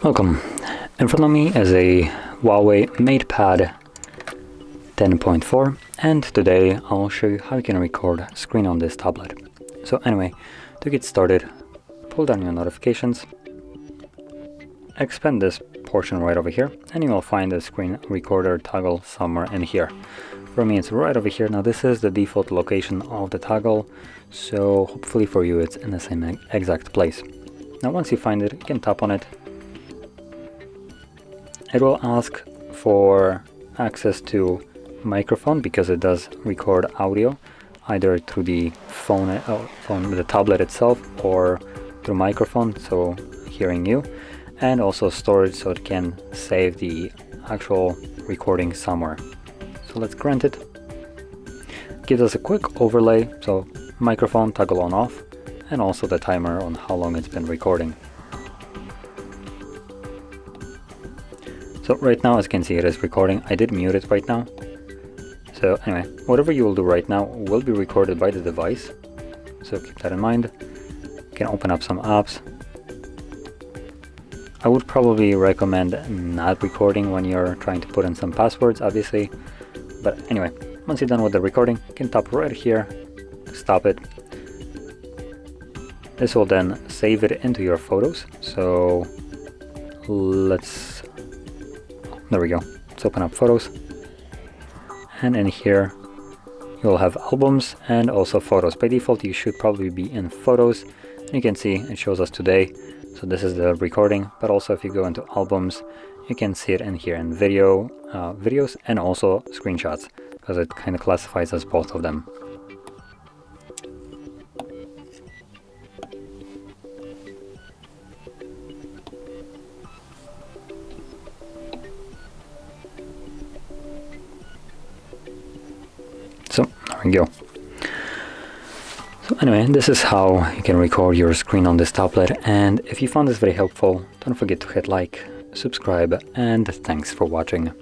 Welcome. In front of me is a HUAWEI MatePad 10.4 and today I'll show you how you can record screen on this tablet. So anyway, to get started, pull down your notifications, expand this portion right over here, and you will find the screen recorder toggle somewhere in here. For me it's right over here. Now this is the default location of the toggle, so hopefully for you it's in the same exact place. Now once you find it, you can tap on it. It will ask for access to microphone because it does record audio either through the phone, the tablet itself, or through microphone, so hearing you, and also storage so it can save the actual recording somewhere. So let's grant it. Gives us a quick overlay, so microphone toggle on off, and also the timer on how long it's been recording. So right now, as you can see, it is recording. I did mute it right now. So anyway, whatever you will do right now will be recorded by the device. So keep that in mind. You can open up some apps. I would probably recommend not recording when you're trying to put in some passwords, obviously. But anyway, once you're done with the recording, you can tap right here to stop it. This will then save it into your photos. So there we go. Let's open up photos. And in here, you'll have albums and also photos. By default, you should probably be in photos. You can see it shows us today. So this is the recording, but also if you go into albums, you can see it in here in videos and also screenshots, because it kind of classifies as both of them. So there we go. So anyway, this is how you can record your screen on this tablet, and if you found this very helpful, don't forget to hit like, subscribe, and thanks for watching.